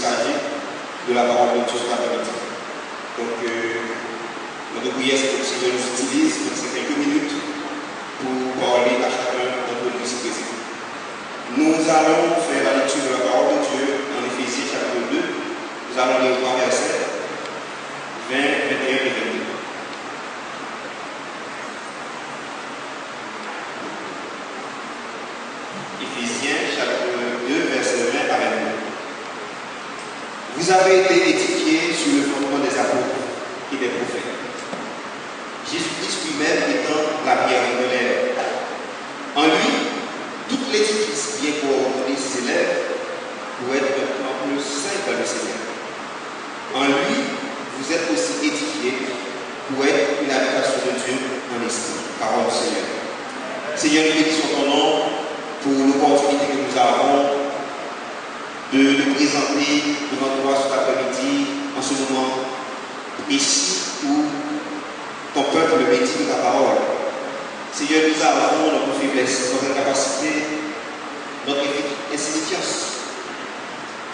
messager de la parole de Dieu cet après-midi. Donc, notre prière, c'est que le Seigneur nous utilise pour ces quelques minutes pour parler à chacun d'entre nous ici présent. Nous allons faire la lecture de la parole de Dieu en Éphésiens chapitre 2. Nous allons lire 3 versets 20, 21 et 22. Éphésiens chapitre 2, verset 20 à 22. Vous avez été édifiés sur le fondement des apôtres et des prophètes. Jésus-Christ lui-même étant la pierre angulaire. En lui, tout l'édifice bien coordonné s'élève pour être un temple saint dans le Seigneur. En lui, vous êtes aussi édifiés pour être une habitation de Dieu en esprit. Parole du Seigneur. Seigneur, nous bénissons ton nom pour l'opportunité que nous avons de nous présenter devant toi cet après-midi, en ce moment précis où ton peuple médite ta parole. Seigneur, nous avons notre faiblesse, notre incapacité, notre insignifiance.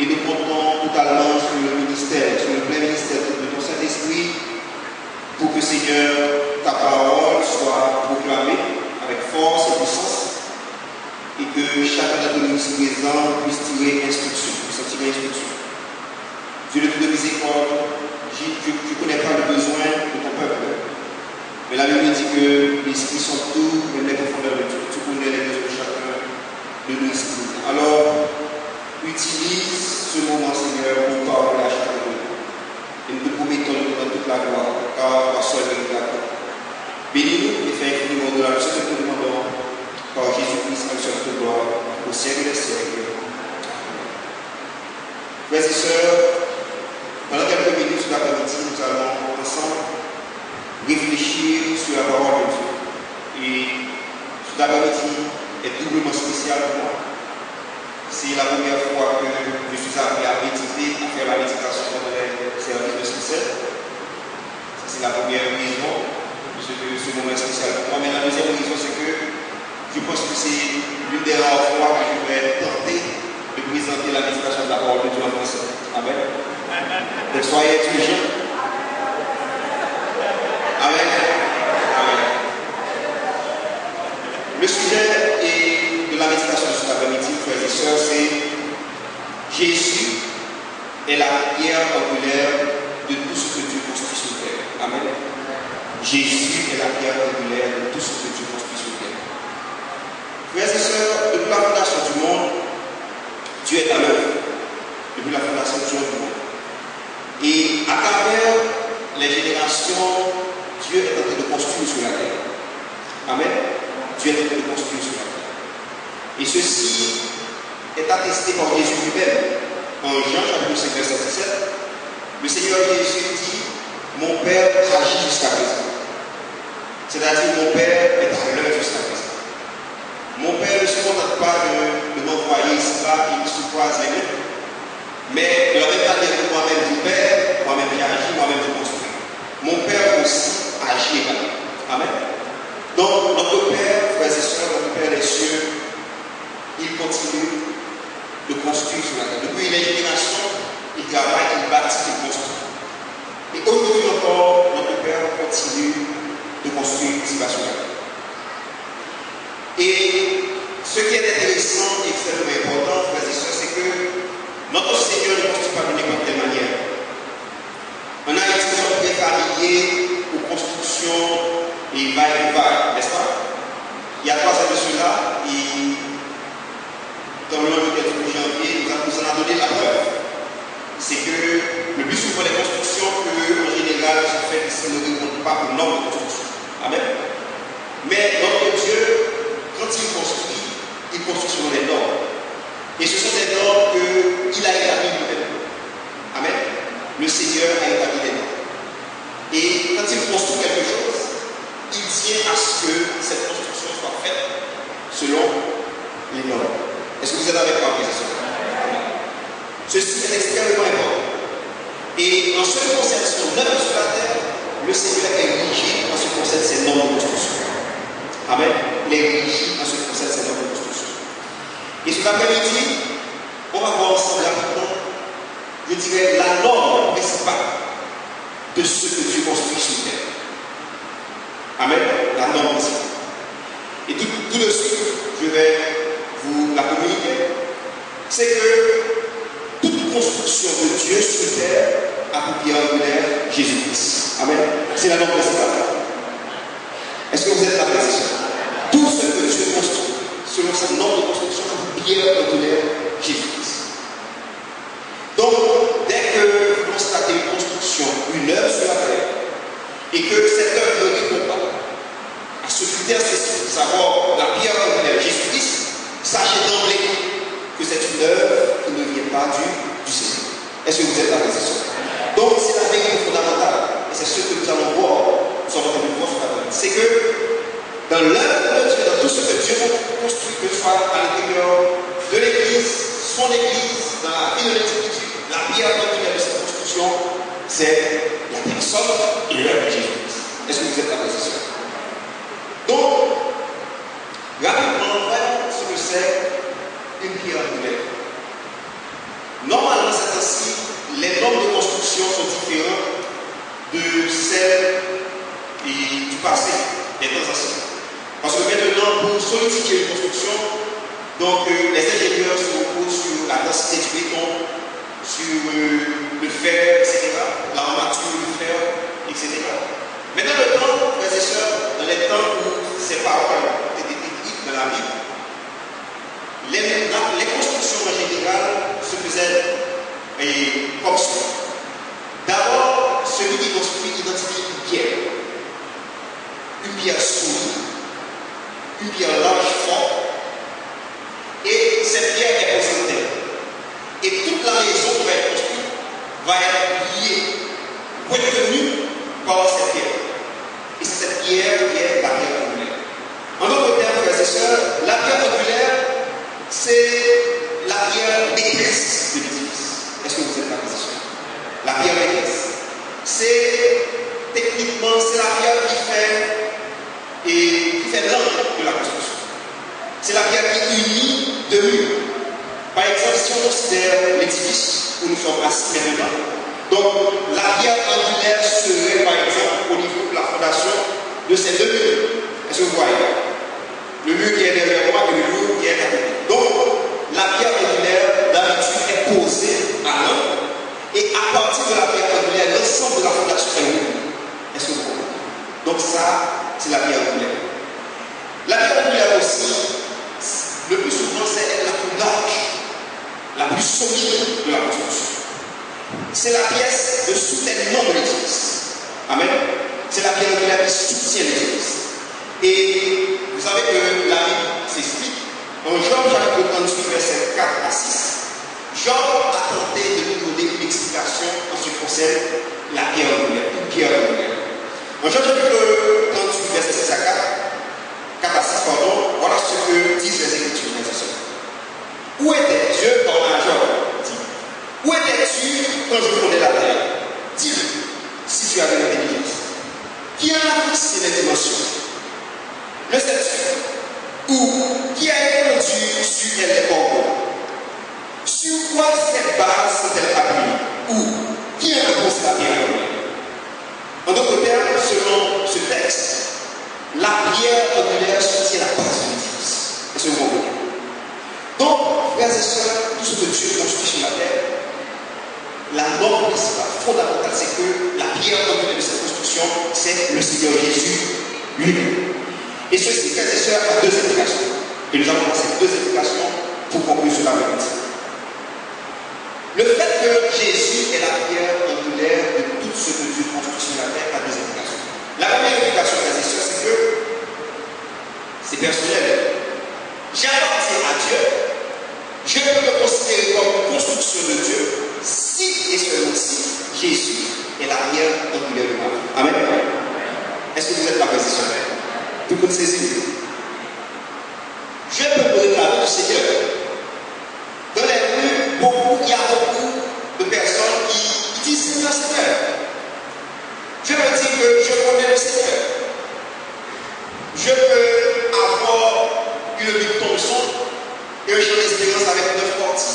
Et nous comptons totalement sur le ministère, sur le plein ministère de ton Saint-Esprit, pour que, Seigneur, ta parole soit proclamée avec force et puissance, et que chacun d'entre nous ici présent puisse tirer instruction, puisse en tirer instruction. Dieu de toute miséricorde, je ne connais pas le besoin de ton peuple, mais la Bible dit que les esprits sont tout, même les profondeurs de Dieu. Tu connais les besoins de chacun de nous ici. Alors, utilise ce moment, Seigneur, pour parler à chacun de nous. Et nous te promettons de donner toute la gloire, car toi seul mérite la gloire. Bénis-nous et fais infiniment de la ce que nous demandons par Jésus-Christ, en seul de gloire, au siècle des siècles. Frères et sœurs, pendant quelques minutes cet après-midi, nous allons ensemble réfléchir sur la parole de Dieu. Et cet après-midi est doublement spécial pour moi. C'est la première fois que je suis appelé à méditer, à faire la méditation dans les services de succès. C'est la première raison de ce moment spécial pour moi. Mais la deuxième raison, c'est que je pense que c'est l'une des rares fois que je vais tenter de présenter la méditation de la parole de Dieu en français. Amen. Donc soyez intelligents. Amen. Amen. Le sujet de la méditation de cet après-midi, frères et sœurs, c'est Jésus est la pierre angulaire de tout ce que Dieu construit sur terre. Amen. Jésus est la pierre angulaire de tout ce que Dieu construit sur terre. Frères et sœurs, depuis la fondation du monde, Dieu est à l'œuvre. Depuis la fondation du monde. Et à travers les générations, Dieu est en train de construire sur la terre. Amen. Dieu est en train de construire sur la terre. Et ceci est attesté par Jésus lui-même. En Jean chapitre 5, verset 17, le Seigneur Jésus dit, mon Père agit jusqu'à présent. C'est-à-dire, mon Père est à l'œuvre jusqu'à présent. Mon Père ne se contente pas de m'envoyer ici-bas et de se croise les mains, mais de la même manière que moi-même du Père, moi-même j'agis, moi-même je construis. Mon Père aussi agit également. Amen. Donc, notre Père, frères et sœurs, notre Père des cieux, il continue de construire sur la terre. Depuis les générations, il travaille, il bâtit, il construit. Et aujourd'hui encore, notre Père continue de construire ici sur la terre. Et ce qui est intéressant et extrêmement important, frères et sœurs, c'est que notre Seigneur ne construit pas de n'importe quelle manière. On a été très familier aux constructions et va, n'est-ce pas? Il y a 3 ans de cela, dans le mois de janvier, nous en a donné la preuve. C'est que le plus souvent, les constructions que, en général, sont faites ici ne répondent pas aux normes de construction. Amen. Mais notre Dieu, quand il construit selon les normes. Et ce sont des normes qu'il a établies lui-même. Amen. Le Seigneur a établi des normes. Et quand il construit quelque chose, il tient à ce que cette construction soit faite selon les normes. Est-ce que vous êtes avec moi, frères et sœurs? Ceci est extrêmement important. Et en ce qui concerne son œuvre sur la terre, le Seigneur est rigide en ce qui concerne ses normes de construction. Amen. Il est rigide en ce qui concerne ses normes de construction. Et cet après-midi, on va voir ensemble rapidement je dirais, la norme principale de ce que Dieu construit sur terre. Amen. La norme principale. Et tout de suite, je vais vous la communiquer. C'est que toute construction de Dieu sur terre a pour pierre angulaire Jésus-Christ. Amen. C'est la norme principale. Est-ce que vous êtes là, frères et sœurs? Tout ce que Dieu construit, selon sa norme de construction, a pour pierre angulaire Jésus-Christ. Donc, dès que vous constatez une construction, une œuvre sur la terre, et que cette œuvre ne répond pas à ce critère spécifique, savoir la pierre angulaire Jésus-Christ, sachez d'emblée que c'est une œuvre qui ne vient pas du Seigneur. Est-ce que vous êtes là, frères et sœurs? Donc, c'est la vérité fondamentale, et c'est ce que nous allons voir, nous sommes en train de voir sur la Bible. C'est que dans l'œuvre de Dieu, dans tout ce que Dieu construit, que ce soit à l'intérieur de l'Église, son Église, dans la vie de l'Église, la pierre angulaire de cette construction, c'est la personne et l'œuvre de Jésus-Christ. Est-ce que vous êtes là, frères et sœurs? Donc, rapidement, voyons ce que c'est une pierre angulaire. Normalement, c'est ainsi, les normes de construction sont différentes de celles du passé, des temps anciens. Parce que maintenant, pour solidifier une construction, donc les ingénieurs se reposent sur la densité du béton, sur le fer, etc., l'armature du fer, etc. Mais dans le temps, frères et sœurs, dans les temps où ces paroles étaient écrites dans la Bible, les constructions en général se faisaient comme suit. D'abord, celui qui construit identifie une pierre solide, une pierre large, forte, et cette pierre est posée en terre. Et toute la maison qui va être construite va être liée, retenue par cette pierre. Et c'est cette pierre qui est la pierre angulaire. En d'autres termes, frères et sœurs, la pierre angulaire, c'est la pierre maîtresse de l'édifice. Est-ce que vous êtes là, frères et sœurs? La pierre maîtresse. C'est techniquement, c'est la pierre qui fait l'angle de la construction. C'est la pierre qui unit deux murs. Par exemple, si on considère l'édifice où nous sommes assis maintenant, donc la pierre angulaire serait par exemple au niveau de la fondation de ces deux murs. Est-ce que vous voyez? Le mur qui est derrière moi et le mur qui est à côté. Donc la pierre angulaire d'habitude est posée à l'angle et à partir de la pierre angulaire, l'ensemble de la fondation est unie. Est-ce que vous voyez? Donc ça, c'est la pierre angulaire. La pierre angulaire aussi, le plus souvent, c'est la plus large, la plus solide de la construction. C'est la pièce de soutènement de l'édifice. Amen. C'est la pierre angulaire qui soutient l'édifice. Et vous savez que la Bible s'explique. Dans Job chapitre 38, verset 4 à 6, Job a tenté de nous donner une explication en ce qui concerne la pierre angulaire, une pierre angulaire. Dans Job chapitre 38, verset 6 à 4 à 6, pardon, voilà ce que disent les Écritures, mes frères. Où était Dieu dans la Job? Où étais-tu quand je fondais la terre? Dis-le, si tu avais l'intelligence. Qui a fixé les dimensions? Le sais-tu? Ou qui a étendu sur elle les corbeaux? Sur quoi cette base sont-elles appuyées? Ou qui a imposé la pierre? En d'autres termes, selon ce texte, la pierre angulaire soutient la base de l'édifice. Est-ce que vous comprenez? Donc, frères et sœurs, tout ce que Dieu construit sur la terre, la norme principale, fondamentale, c'est que la pierre angulaire de cette construction, c'est le Seigneur Jésus lui-même. Et ceci, frères et sœurs, a deux implications. Et nous allons voir ces deux implications pour conclure cela avec nous. Le fait que Jésus est la pierre angulaire de tout ce que Dieu construit sur la terre a deux implications. La première implication, frères et sœurs, c'est que c'est personnel. J'appartiens à Dieu. Je peux me considérer comme une construction de Dieu si et seulement si Jésus est la pierre angulaire de ma vie. Amen. Est-ce que vous êtes la position? Tout le monde saisit. Je peux me réclamer du Seigneur. Dans les rues, il y a beaucoup de personnes qui disent c'est le Seigneur. Je peux dire que je connais le Seigneur. Je peux avoir une Bible Thompson et un champ d'espérance avec 9 portes.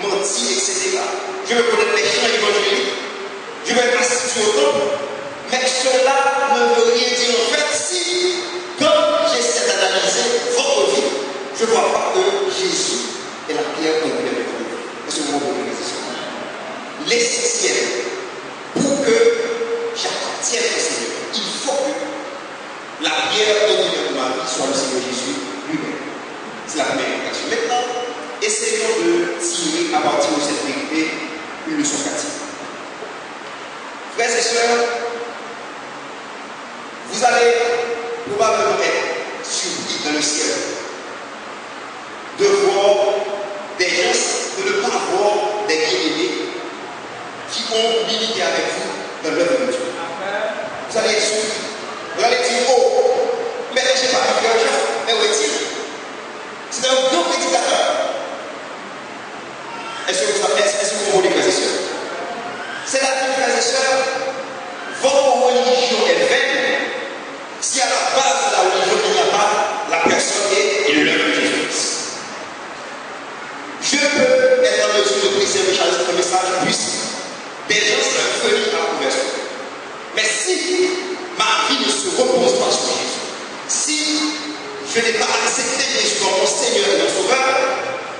mentir, etc. Je veux connaître les chants évangéliques. Je veux être assis au temple. Mais cela ne veut rien dire en fait si, quand j'essaie d'analyser votre vie, je ne vois pas que Jésus est la pierre angulaire de votre vie. Est-ce que vous comprenez ça? L'essentiel pour que j'appartienne au Seigneur, il faut que la pierre angulaire de ma vie soit le Seigneur Jésus lui-même. C'est la première indication. Maintenant, essayons de tirer à partir de cette vérité une leçon pratique. Frères et sœurs, vous allez probablement être surpris dans le ciel de voir des gens, de ne pas voir des bien-aimés qui ont milité avec vous dans l'œuvre de Dieu. Vous allez être surpris. Vous allez dire, oh, mais je n'ai pas vu frère Jean, mais où est-il? C'est un grand prédicateur. Est-ce que vous comprenez, frères et sœurs? C'est la vie, frères et sœurs, votre religion est vaine si à la base de la religion il n'y a pas la personne et l'œuvre de Jésus-Christ. Je peux être en mesure de prêcher un message puissant. Des gens sont venus à la conversion. Mais si ma vie ne se repose pas sur Jésus, si je n'ai pas accepté Jésus comme mon Seigneur et mon Sauveur,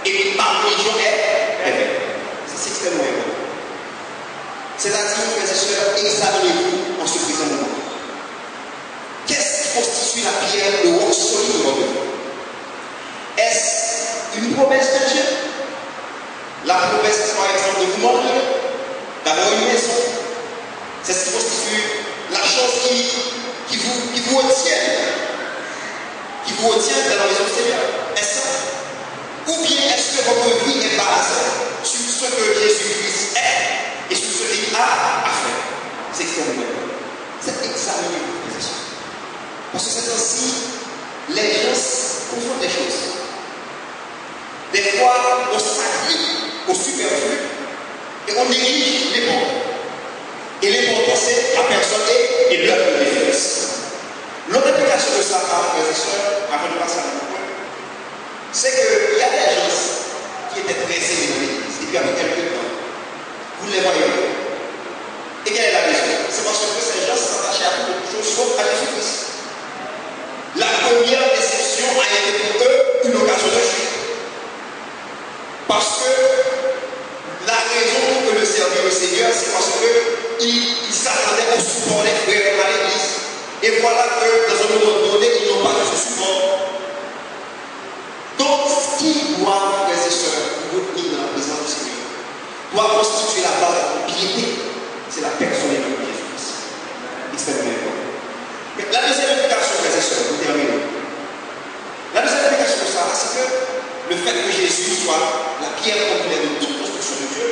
et ma religion est vaine. C'est extrêmement important. C'est-à-dire, frères et sœurs, examinez-vous en ce présent moment. Qu'est-ce qui constitue la pierre, le roc solide de votre vie? Est-ce une promesse de Dieu? La promesse, par exemple, de vous marier, d'avoir une maison. C'est ce qui constitue la chose qui vous retient dans la maison du Seigneur. Est-ce ça? Ou bien est-ce que votre vie est basée sur ce que Jésus-Christ est et sur ce qu'il a à faire? C'est extrêmement important. C'est examiner vos positions. Parce que c'est ainsi, les gens confondent les choses. Des fois, on s'applique au superflu et on néglige l'important. Et l'important, c'est la personne et l'œuvre de Jésus. L'autre implication de ça, frères et sœurs, avant de passer à mon point, c'est qu'il y a des gens qui étaient très aimés dans l'église, et puis après quelques temps, vous ne les voyez pas. Et quelle est la raison? C'est parce que ces gens s'attachaient à beaucoup de choses sauf à Jésus-Christ. La première déception a été pour eux une occasion de chute. Parce que la raison pour que le servir le Seigneur, c'est parce qu'ils s'attendaient au support des frères à l'église. Et voilà que dans un moment donné, ils n'ont pas de ce support. Donc, ce qui doit, frères et sœurs, vous retenir dans la présence du Seigneur, doit constituer la base de votre piété. C'est la personne de Jésus-Christ. Extrêmement important. Mais la deuxième implication, frères et sœurs, vous terminez. La deuxième implication de ça, c'est que le fait que Jésus soit la pierre angulaire de toute construction de Dieu,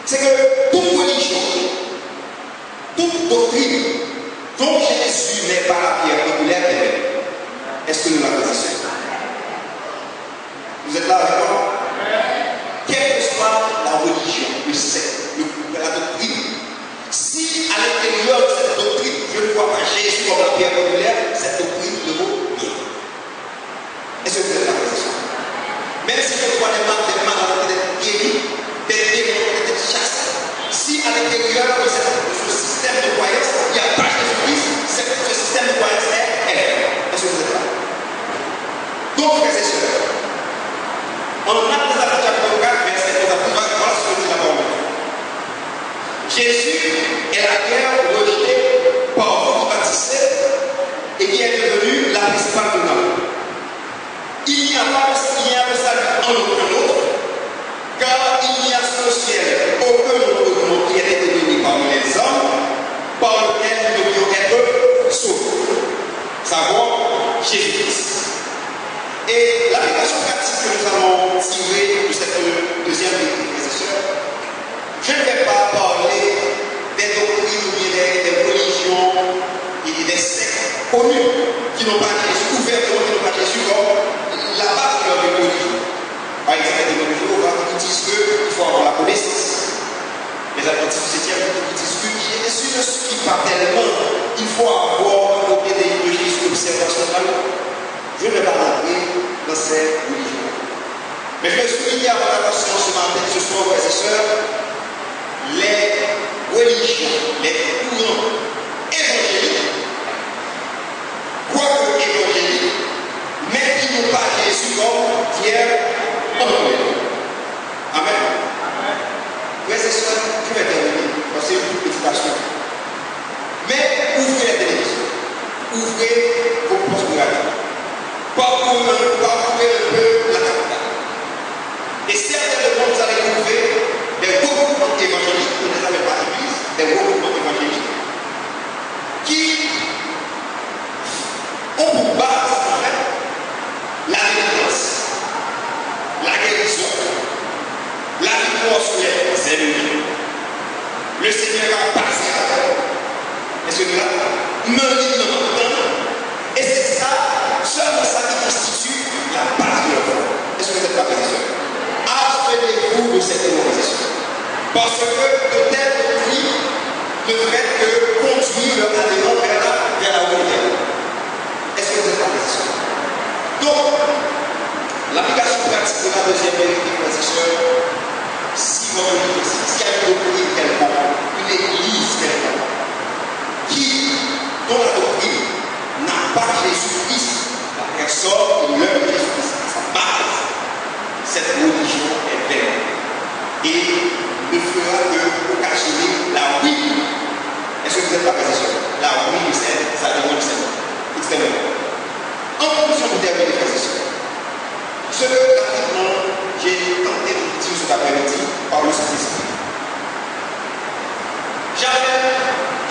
c'est que toute religion, toute doctrine dont Jésus n'est pas la pierre angulaire, est-ce que nous la connaissons? Vous êtes là avec moi? Quelle que soit la religion, le secte, la doctrine, si à l'intérieur de cette doctrine, je ne vois pas Jésus comme la pierre angulaire, cette doctrine ne vaut rien. Est-ce que vous êtes là avec ça? Même si je vois des malades d'être guéris, des démons d'être chassés, si à l'intérieur de ce système de croyance, il n'y a pas Jésus-Christ, ce système de croyance est vrai. Est-ce que vous êtes là? Donc, frères et sœurs, en Actes des Apôtres, chapitre 4, verset 11 à 12, voilà ce que dit la parole. Jésus est la pierre rejetée par vous qui bâtissez et qui est devenue la principale de nous. Il n'y a pas de salut en aucun autre, car il n'y a sur le ciel aucun autre nom qui ait été donné parmi les hommes par lequel nous devions être sauvés. Savoir Jésus-Christ. Et l'application pratique que nous allons tirer de cette deuxième vérité, frères et sœurs, je ne vais pas parler des doctrines ou bien Mais je veux souligner à votre attention ce matin, ce soir, frères et sœurs, les religions, les courants évangéliques, quoique évangéliques, mais qui n'ont pas Jésus comme Pierre en premier. Amen. Frères et sœurs, je vais terminer, parce que c'est une petite action. Mais ouvrez la télévision, ouvrez vos postes de radio, parcourez un peu la capitale. Et certainement, vous allez trouver des regroupements évangéliques, vous ne savez pas l'église, des regroupements évangéliques, qui ont pour base, en fait, la délivrance, la guérison, la victoire sur les ennemis. Le Seigneur a passé à terre. Est-ce que nous l'avons mené dans notre temps? Et c'est ça, seulement ça qui constitue la base de l'œuvre. Est-ce que vous êtes pas positionné? Abstenez-vous de cette démocratisation. Parce que de telles doctrines ne feraient que conduire leur adhérent vers la vérité. Est-ce que vous êtes pas positionné? Donc, l'application pratique de la deuxième vérité, frères et sœurs, si vous avez s'il y a une doctrine quelconque, une église quelconque, dont la doctrine n'a pas Jésus-Christ, la personne et l'œuvre de Jésus-Christ à sa base, cette religion est vaine et ne fera que occasionner la ruine. Est-ce que vous n'êtes pas positionné? La ruine de cette adhésion du Seigneur. Extrêmement. En conclusion, vous terminez, frères et sœurs. Ce que rapidement j'ai tenté de vous dire cet après-midi par le Saint-Esprit. Jamais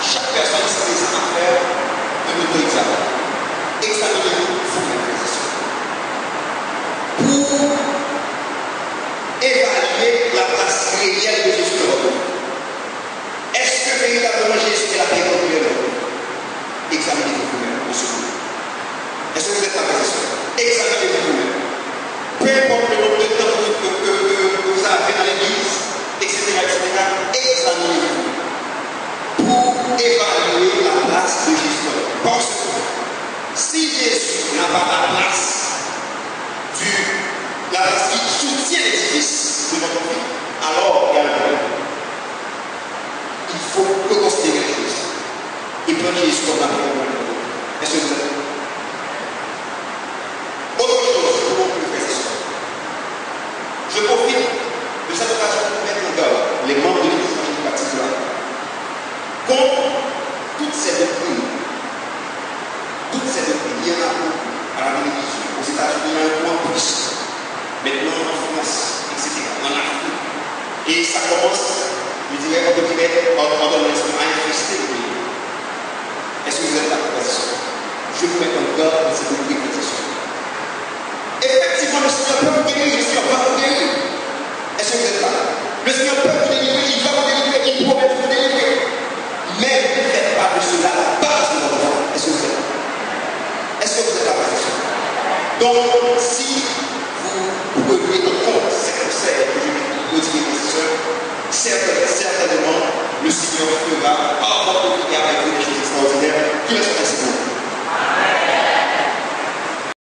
chaque personne se fait à faire un auto-examen. Examinez-vous vous-même, frères et sœurs, pour évaluer la place réelle de Jésus dans votre vie. Est-ce que véritablement Jésus est la personne de votre vie? Examinez-vous vous-même, au secours. Est-ce que vous êtes la frères et sœurs? Examinez-vous vous-même. Peu importe le nombre de temps que vous avez dans l'église, etc., examinez-vous pour évaluer la place de Jésus. Parce que si Jésus n'a pas la place qui soutient l'édifice de notre vie, alors il y a un problème. Il faut reconsidérer les choses et prendre Jésus comme la première. Est-ce que vous êtes? Autre chose, pour conclure, frères et sœurs. Je profite de cette occasion pour mettre en garde les membres de l'église évangélique baptiste contre toutes ces doctrines. Il y en a beaucoup à la télévision. Aux États-Unis, il y en a un peu en plus. Maintenant, en France, etc., en Afrique. Et ça commence, je dirais, en dans l'esprit, à infester le pays. Est-ce que vous êtes là, frères et sœurs? Je vous mets en garde de cette doctrine, frères et sœurs. Effectivement, le Seigneur peut vous guérir, le Seigneur va vous guérir. Est-ce que vous êtes là? Le Seigneur peut vous délivrer, il va vous délivrer, il promet de vous délivrer. Mais ne faites pas de cela la base de votre foi. Est-ce que vous êtes là? Est-ce que vous êtes là, frères et sœurs? Donc, si vous prenez en compte ces conseils que je vais vous dire, frères et sœurs, certainement, le Seigneur fera par votre vie avec vous des choses extraordinaires qui ne sont pas